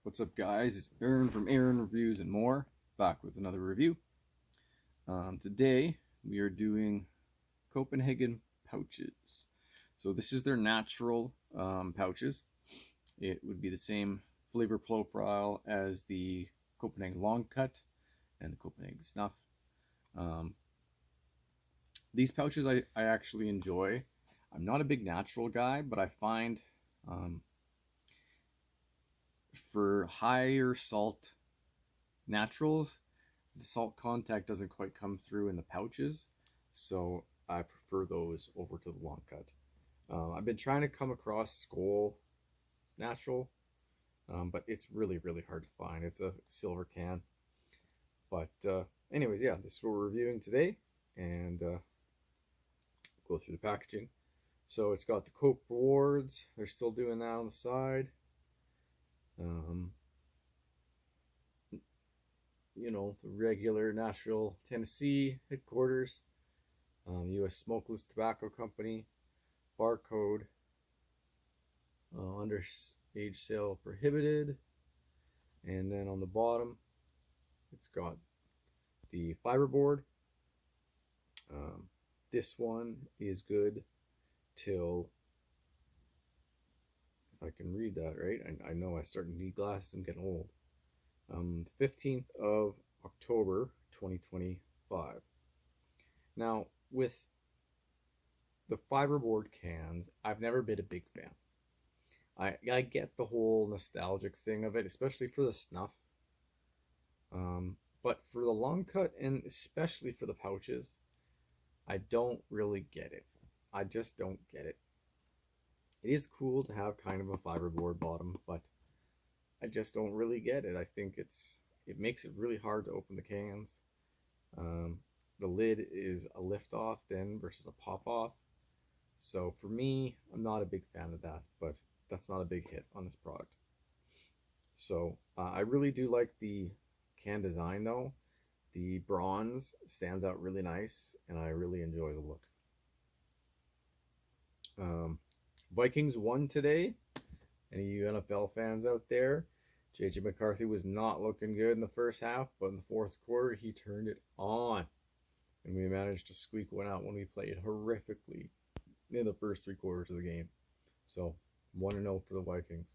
What's up, guys? It's Aaron from Aaron Reviews and More, back with another review. Today we are doing Copenhagen pouches. So this is their natural pouches. It would be the same flavor profile as the Copenhagen Long Cut and the Copenhagen Snuff. Um, these pouches I actually enjoy. I'm not a big natural guy, but I find um, for higher salt naturals, the salt contact doesn't quite come through in the pouches, so I prefer those over to the long cut. I've been trying to come across Skoal. It's natural, but it's really hard to find. It's a silver can. But anyways, yeah, this is what we're reviewing today, and go through the packaging. So it's got the Cope Rewards. They're still doing that on the side. Um, the regular Nashville, Tennessee headquarters, U.S. Smokeless Tobacco Company, barcode, underage sale prohibited, and then on the bottom, it's got the fiberboard. This one is good till, if I can read that right, I know I start to need glasses, I'm getting old. 15th of October 2025. Now, with the fiberboard cans, I've never been a big fan. I get the whole nostalgic thing of it, especially for the snuff. But for the long cut, and especially for the pouches, I don't really get it. I just don't get it. It is cool to have kind of a fiberboard bottom, but I just don't really get it. I think it makes it really hard to open the cans. The lid is a lift off then versus a pop off. So for me, I'm not a big fan of that, but that's not a big hit on this product. So I really do like the can design though. The bronze stands out really nice, and I really enjoy the look. Vikings won today. Any of you NFL fans out there? JJ McCarthy was not looking good in the first half, but in the fourth quarter, he turned it on. And we managed to squeak one out when we played horrifically in the first 3 quarters of the game. So, 1-0 for the Vikings.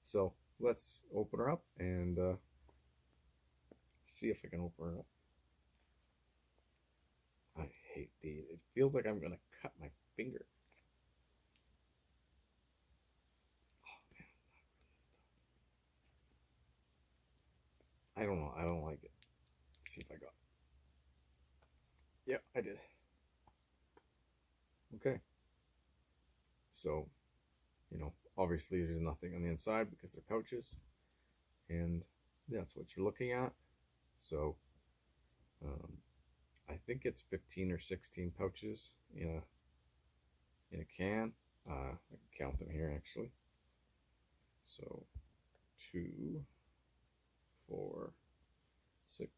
So, let's open her up and see if I can open her up. I hate these. It feels like I'm going to cut my finger. I don't know. I don't like it. Let's see if I got it. Yeah, I did. Okay. So, obviously there's nothing on the inside because they're pouches. And that's what you're looking at. So, I think it's 15 or 16 pouches in a can. I can count them here actually. So, 2, 4, 6,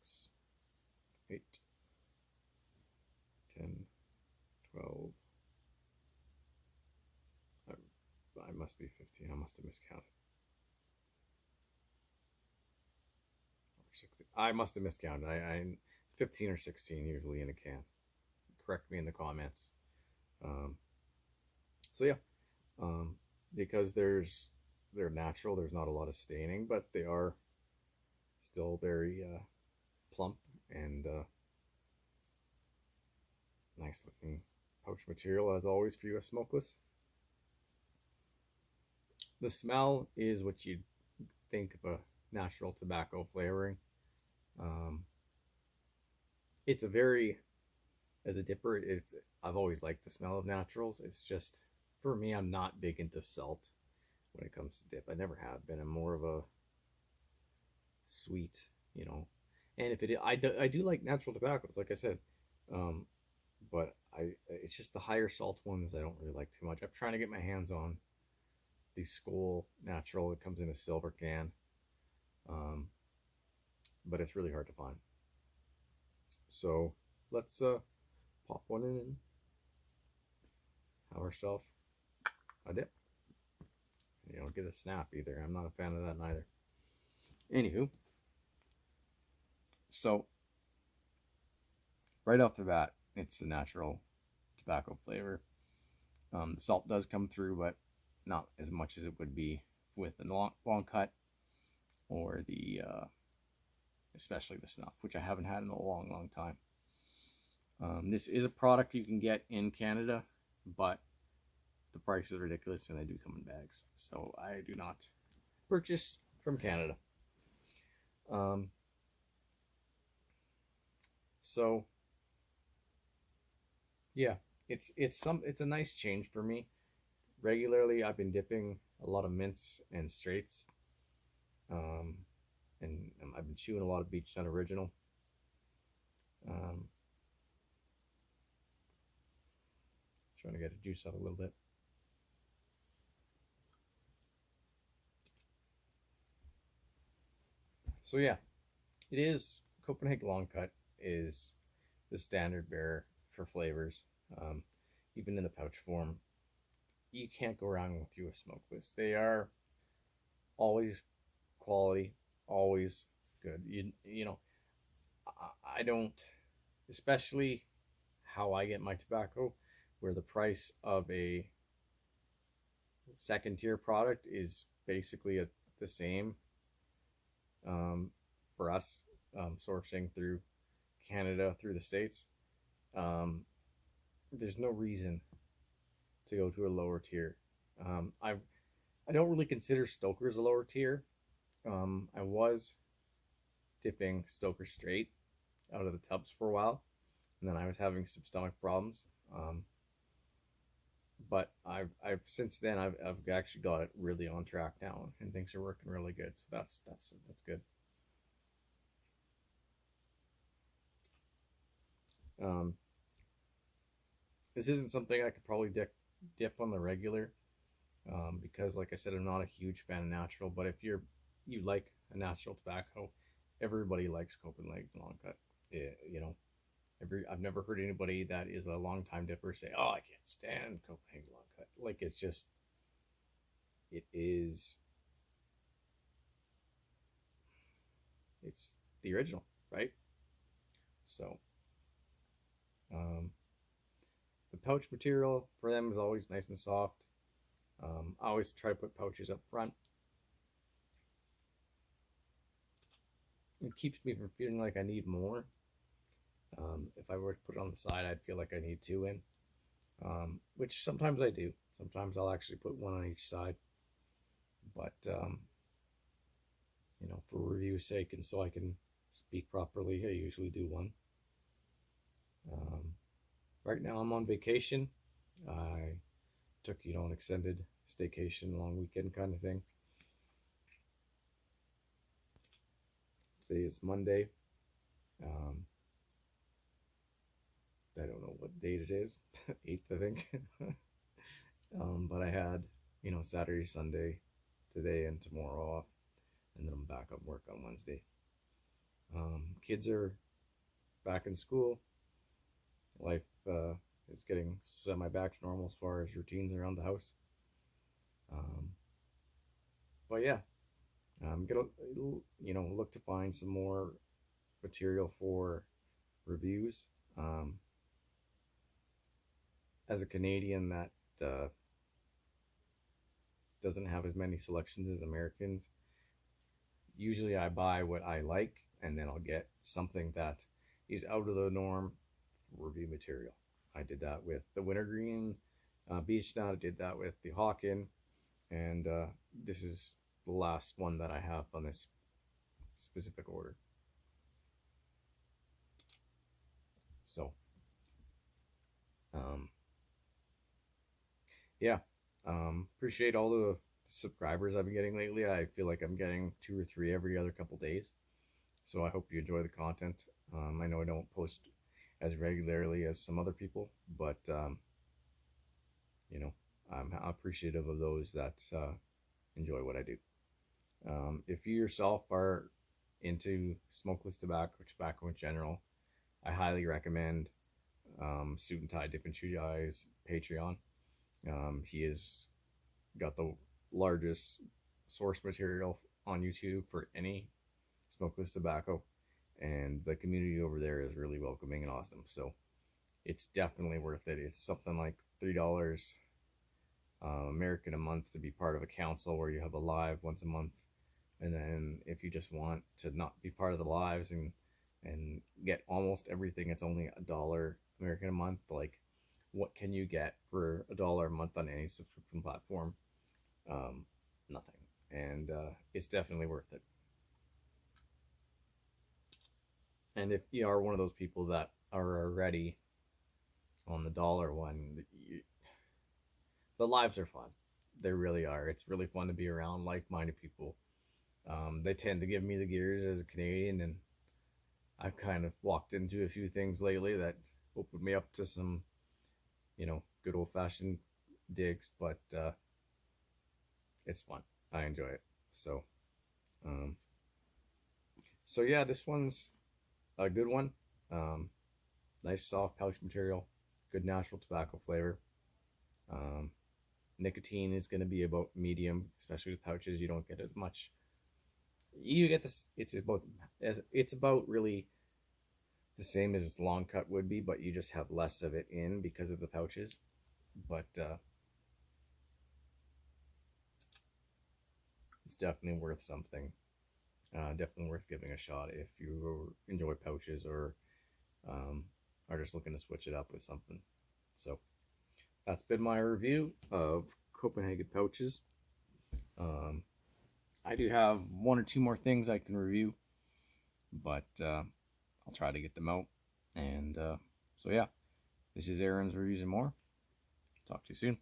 8, 10, 12. I must be 15. I must have miscounted. Or 16. I must have miscounted. I 15 or 16 usually in a can. Correct me in the comments. So yeah, because they're natural. There's not a lot of staining, but they are still very plump and nice looking pouch material as always for U.S. Smokeless. The smell is what you'd think of a natural tobacco flavoring. It's a very, as a dipper, I've always liked the smell of naturals. It's just, for me, I'm not big into salt when it comes to dip. I never have been. I'm more of a sweet, And if I do like natural tobaccos, like I said, but it's just the higher salt ones I don't really like too much. I'm trying to get my hands on the Skoal natural. It comes in a silver can, but it's really hard to find. So let's pop one in and have ourselves a dip. You don't get a snap either. I'm not a fan of that neither. Anywho, so right off the bat, it's the natural tobacco flavor. The salt does come through, but not as much as it would be with the long cut or the especially the snuff, which I haven't had in a long time. This is a product you can get in Canada, but the price is ridiculous and they do come in bags. So I do not purchase from Canada. Um, so yeah, it's a nice change for me. Regularly, I've been dipping a lot of mints and straights, um, and I've been chewing a lot of Beach Nut Original. Um, Trying to get the juice out a little bit. So yeah, it is Copenhagen Long Cut is the standard bearer for flavors, um, even in the pouch form. You can't go wrong with US smokeless. They are always quality, always good. You know, I don't, especially how I get my tobacco, where the price of a second tier product is basically the same for us sourcing through Canada, through the States. Um, there's no reason to go to a lower tier. I don't really consider Stoker's a lower tier. I was dipping Stoker straight out of the tubs for a while, and then I was having some stomach problems. But I've since then I've actually got it really on track now, and things are working really good. So that's good. Um, this isn't something I could probably dip on the regular, because like I said, I'm not a huge fan of natural. But if you like a natural tobacco, everybody likes Copenhagen Long Cut. Yeah, you know, I've never heard anybody that is a long time dipper say, "Oh, I can't stand Copenhagen Long Cut." Like it's just, it is, it's the original, right? So, um, the pouch material for them is always nice and soft. I always try to put pouches up front. It keeps me from feeling like I need more. If I were to put it on the side, I'd feel like I need two in, which sometimes I do. Sometimes I'll actually put one on each side. But, you know, for review's sake and so I can speak properly, I usually do one. Right now I'm on vacation. I took, you know, an extended staycation, long weekend kind of thing. Today is Monday. Um, I don't know what date it is, 8th, I think. But I had, you know, Saturday, Sunday, today, and tomorrow off, and then I'm back at work on Wednesday. Kids are back in school. Life is getting semi back to normal as far as routines around the house. Um, but yeah, I'm gonna, you know, look to find some more material for reviews. Um, as a Canadian that doesn't have as many selections as Americans, usually I buy what I like and then I'll get something that is out of the norm for review material. I did that with the Wintergreen Beach Nut. I did that with the Hawken, and this is the last one that I have on this specific order. So, um, yeah, appreciate all the subscribers I've been getting lately. I feel like I'm getting 2 or 3 every other couple days. So I hope you enjoy the content. I know I don't post as regularly as some other people, but you know, I'm appreciative of those that enjoy what I do. If you yourself are into smokeless tobacco, tobacco in general, I highly recommend Suit and Tie Dip and Chew Eyes Patreon. He has got the largest source material on YouTube for any smokeless tobacco, and the community over there is really welcoming and awesome. So it's definitely worth it. It's something like $3 American a month to be part of a council where you have a live once a month. And then if you just want to not be part of the lives and get almost everything, it's only $1 American a month. Like, what can you get for $1 a month on any subscription platform? Nothing. And it's definitely worth it. And if you are one of those people that are already on the dollar one, the lives are fun. They really are. It's really fun to be around like-minded people. They tend to give me the gears as a Canadian, and I've kind of walked into a few things lately that opened me up to some, good old-fashioned digs, but it's fun. I enjoy it. Um, so yeah, this one's a good one. Um, nice soft pouch material, good natural tobacco flavor. Um, Nicotine is going to be about medium, especially with pouches. You don't get as much. You get this. It's about really the same as long cut would be, but you just have less of it in because of the pouches. But it's definitely worth something. Definitely worth giving a shot if you enjoy pouches or are just looking to switch it up with something. So that's been my review of Copenhagen pouches. I do have one or two more things I can review, but I'll try to get them out. And so yeah, this is Aaron's Reviews and More. Talk to you soon.